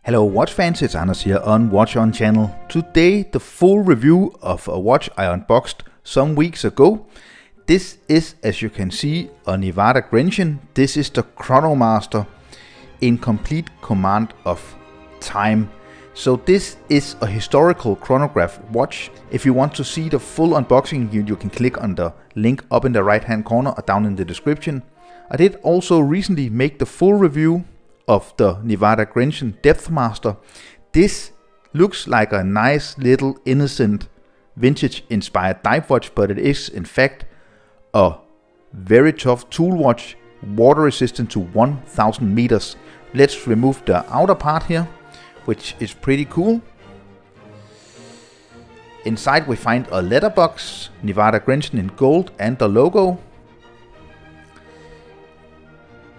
Hello watch fans, it's Anders here on Watch On channel. Today the full review of a watch I unboxed some weeks ago. This is, as you can see, a Nivada Grenchen. This is the Chronomaster in complete command of time. So this is a historical chronograph watch. If you want to see the full unboxing, you can click on the link up in the right hand corner or down in the description. I did also recently make the full review of the Nivada Grenchen DEPTHMASTER. This looks like a nice little innocent vintage inspired dive watch, but it is in fact a very tough tool watch, water resistant to 1000 meters. Let's remove the outer part here, which is pretty cool. Inside we find a letter box, Nivada Grenchen in gold and the logo.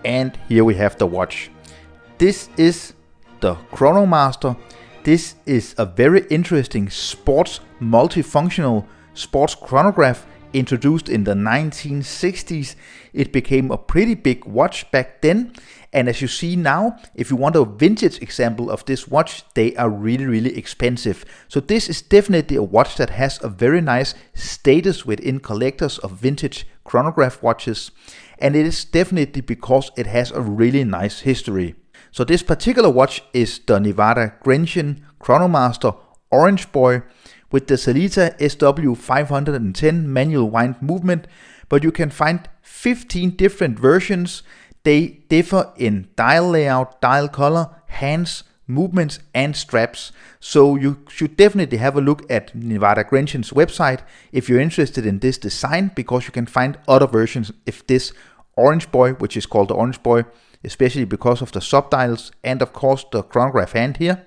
And here we have the watch. This is the Chronomaster. This is a very interesting sports multifunctional sports chronograph introduced in the 1960s. It became a pretty big watch back then, and as you see now, if you want a vintage example of this watch, they are really expensive. So this is definitely a watch that has a very nice status within collectors of vintage chronograph watches, and it is definitely because it has a really nice history. So this particular watch is the Nivada Grenchen Chronomaster Orange Boy with the Sellita SW510 manual wind movement, but you can find 15 different versions. They differ in dial layout, dial color, hands, movements and straps. So you should definitely have a look at Nivada Grenchen's website if you're interested in this design, because you can find other versions if this Orange Boy, which is called the Orange Boy, especially because of the subdials and of course the chronograph hand here,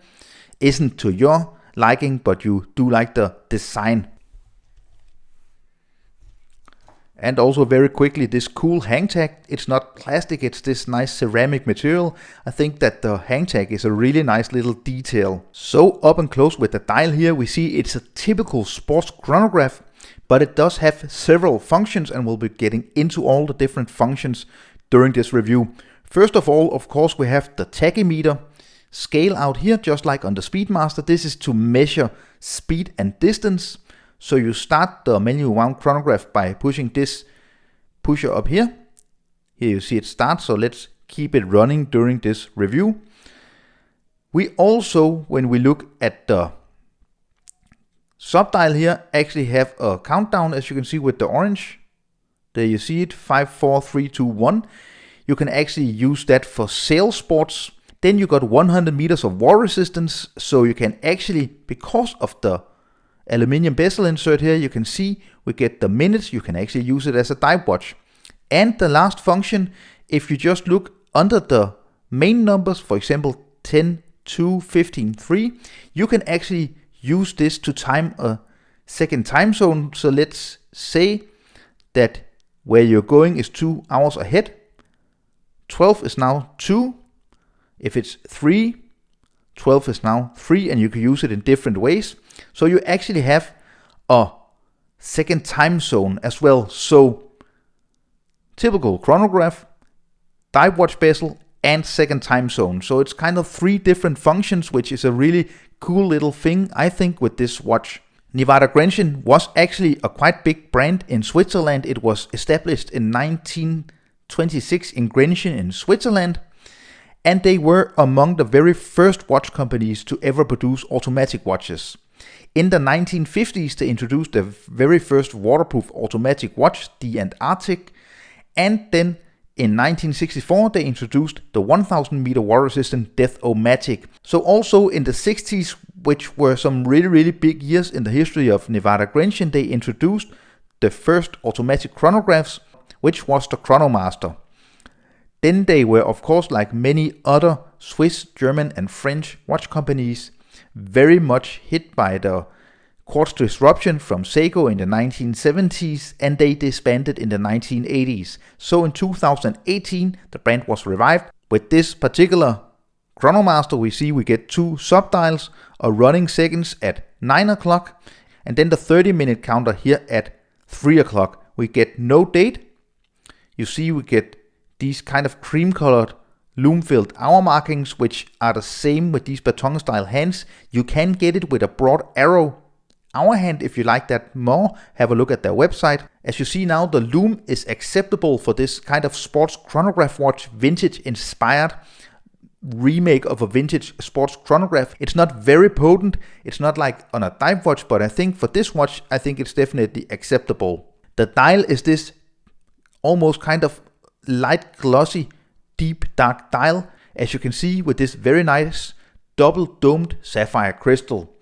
isn't to your liking, but you do like the design. And also very quickly, this cool hang tag. It's not plastic, it's this nice ceramic material. I think that the hang tag is a really nice little detail. So up and close with the dial here, we see it's a typical sports chronograph, but it does have several functions, and we'll be getting into all the different functions during this review. First of all, of course, we have the tachymeter scale out here, just like on the Speedmaster. This is to measure speed and distance. So you start the manual wound chronograph by pushing this pusher up here. Here you see it start, so let's keep it running during this review. We also, when we look at the subdial here, actually have a countdown, as you can see with the orange. There you see it, 5, 4, 3, 2, 1. You can actually use that for sail sports. Then you got 100 meters of water resistance, so you can actually, because of the aluminium bezel insert here, you can see we get the minutes. You can actually use it as a dive watch. And the last function, if you just look under the main numbers, for example 10, 2, 15, 3, you can actually use this to time a second time zone. So let's say that where you're going is 2 hours ahead. 12 is now 2. If it's 3, 12 is now 3, and you can use it in different ways. So you actually have a second time zone as well. So typical chronograph, dive watch bezel, and second time zone. So it's kind of 3 different functions, which is a really cool little thing, I think, with this watch. Nivada Grenchen was actually a quite big brand in Switzerland. It was established in 1926 in Grenchen in Switzerland, and they were among the very first watch companies to ever produce automatic watches. In the 1950s, they introduced the very first waterproof automatic watch, the Antarctic, and then in 1964 they introduced the 1000 meter water resistant DEPTHMASTER. So also in the 60s, which were some really big years in the history of Nivada Grenchen, they introduced the first automatic chronographs, which was the Chronomaster. Then they were, of course, like many other Swiss, German and French watch companies, very much hit by the quartz disruption from Seiko in the 1970s, and they disbanded in the 1980s. So in 2018, the brand was revived. With this particular Chronomaster, we see we get 2 subdials, a running seconds at 9 o'clock, and then the 30-minute counter here at 3 o'clock. We get no date. You see we get these kind of cream-colored loom-filled hour markings, which are the same with these baton style hands. You can get it with a broad arrow hour hand if you like that more. Have a look at their website. As you see now, the loom is acceptable for this kind of sports chronograph watch, vintage inspired remake of a vintage sports chronograph. It's not very potent, it's not like on a dive watch, but I think for this watch, I think it's definitely acceptable. The dial is this almost kind of light glossy deep dark dial, as you can see, with this very nice double domed sapphire crystal.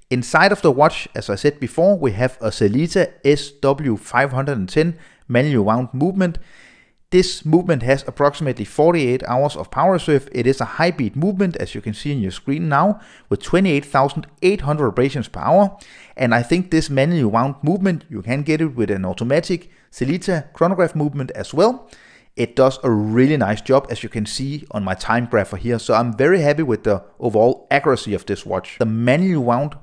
Inside of the watch, as I said before, we have a Sellita SW510 manual wound movement. This movement has approximately 48 hours of power reserve. It is a high beat movement, as you can see on your screen now, with 28,800 vibrations per hour. And I think this manual wound movement, you can get it with an automatic Sellita chronograph movement as well. It does a really nice job, as you can see on my time grapher here. So I'm very happy with the overall accuracy of this watch. The manual wound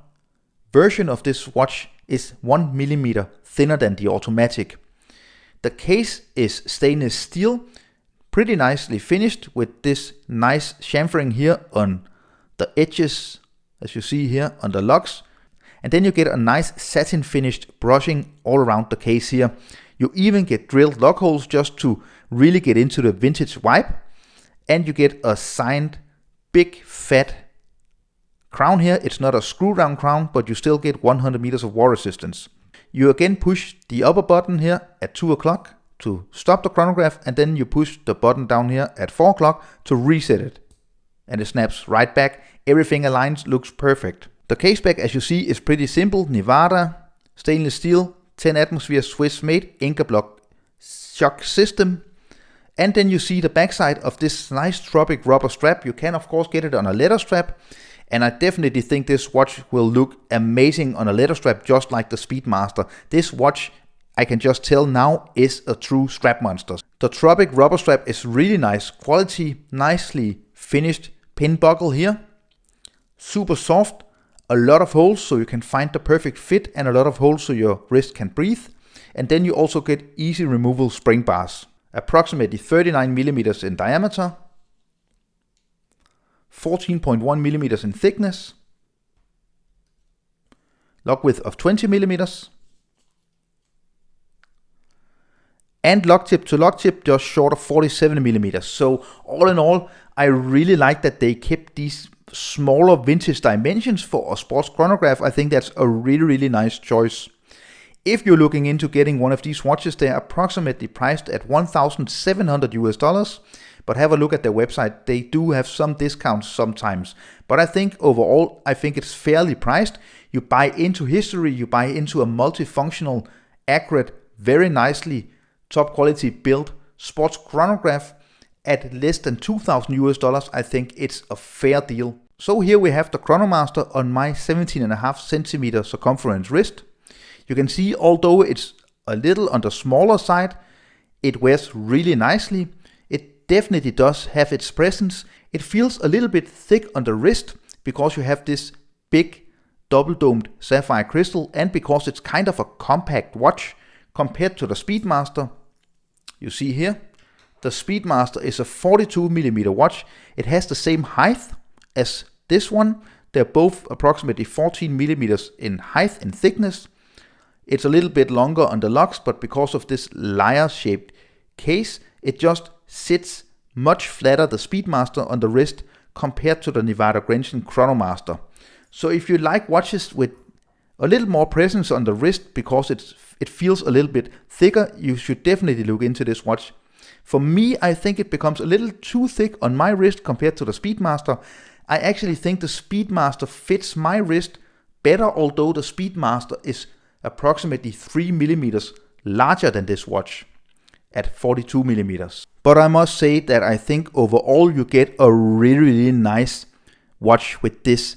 version of this watch is 1 millimeter thinner than the automatic. The case is stainless steel, pretty nicely finished with this nice chamfering here on the edges, as you see here on the lugs. And then you get a nice satin finished brushing all around the case here. You even get drilled lug holes just to really get into the vintage vibe. And you get a signed big fat crown here. It's not a screw down crown, but you still get 100 meters of water resistance. You again push the upper button here at 2 o'clock to stop the chronograph, and then you push the button down here at 4 o'clock to reset it. And it snaps right back. Everything aligns, looks perfect. The case back, as you see, is pretty simple. Nivada, stainless steel, 10 atmosphere Swiss made, Inca block shock system. And then you see the backside of this nice tropic rubber strap. You can of course get it on a leather strap. And I definitely think this watch will look amazing on a leather strap, just like the Speedmaster. This watch, I can just tell now, is a true strap monster. The Tropic rubber strap is really nice quality, nicely finished pin buckle here. Super soft, a lot of holes so you can find the perfect fit, and a lot of holes so your wrist can breathe. And then you also get easy removal spring bars. Approximately 39 millimeters in diameter. 14.1 millimeters in thickness, lug width of 20 millimeters, and lug tip to lug tip just short of 47 millimeters. So all in all, I really like that they kept these smaller vintage dimensions for a sports chronograph. I think that's a really nice choice. If you're looking into getting one of these watches, they're approximately priced at $1,700 US. But have a look at their website. They do have some discounts sometimes. But I think overall, I think it's fairly priced. You buy into history, you buy into a multifunctional, accurate, very nicely top quality built sports chronograph at less than $2,000 US. I think it's a fair deal. So here we have the Chronomaster on my 17.5 centimeter circumference wrist. You can see, although it's a little on the smaller side, it wears really nicely. Definitely does have its presence. It feels a little bit thick on the wrist because you have this big double domed sapphire crystal, and because it's kind of a compact watch compared to the Speedmaster. You see here, the Speedmaster is a 42 millimeter watch. It has the same height as this one. They're both approximately 14 millimeters in height and thickness. It's a little bit longer on the lugs, but because of this lyre shaped case, it just sits much flatter, the Speedmaster, on the wrist compared to the Nivada Grenchen Chronomaster. So if you like watches with a little more presence on the wrist because it feels a little bit thicker, you should definitely look into this watch. For me, I think it becomes a little too thick on my wrist compared to the Speedmaster. I actually think the Speedmaster fits my wrist better, although the Speedmaster is approximately 3 millimeters larger than this watch at 42 millimeters. But I must say that I think overall you get a really nice watch with this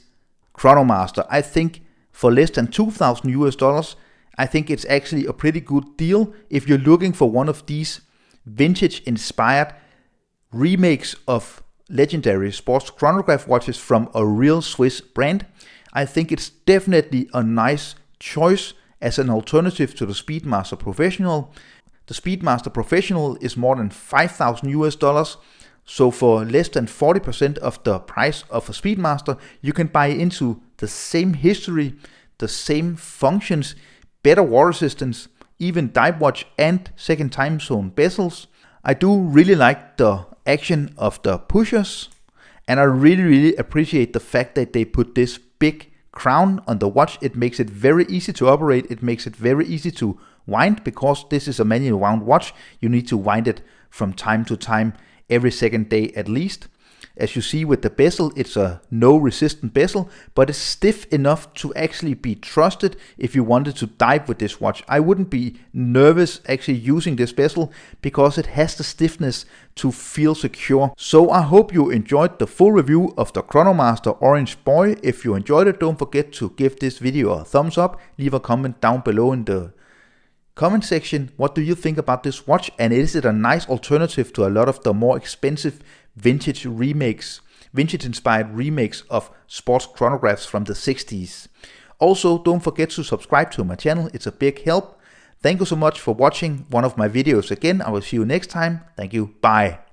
Chronomaster. I think for less than $2,000 US, I think it's actually a pretty good deal if you're looking for one of these vintage inspired remakes of legendary sports chronograph watches from a real Swiss brand. I think it's definitely a nice choice as an alternative to the Speedmaster Professional. The Speedmaster Professional is more than $5,000 US. So for less than 40% of the price of a Speedmaster, you can buy into the same history, the same functions, better water resistance, even dive watch and second time zone bezels. I do really like the action of the pushers, and I really appreciate the fact that they put this big crown on the watch. It makes it very easy to operate, it makes it very easy to wind, because this is a manual wound watch. You need to wind it from time to time, every second day at least. As you see with the bezel, it's a no resistant bezel, but it's stiff enough to actually be trusted if you wanted to dive with this watch. I wouldn't be nervous actually using this bezel because it has the stiffness to feel secure. So I hope you enjoyed the full review of the Chronomaster Orange Boy. If you enjoyed it, don't forget to give this video a thumbs up, leave a comment down below in the comment section. What do you think about this watch, and is it a nice alternative to a lot of the more expensive vintage inspired remakes of sports chronographs from the 60s? Also, don't forget to subscribe to my channel, it's a big help. Thank you so much for watching one of my videos again. I will see you next time. Thank you, bye.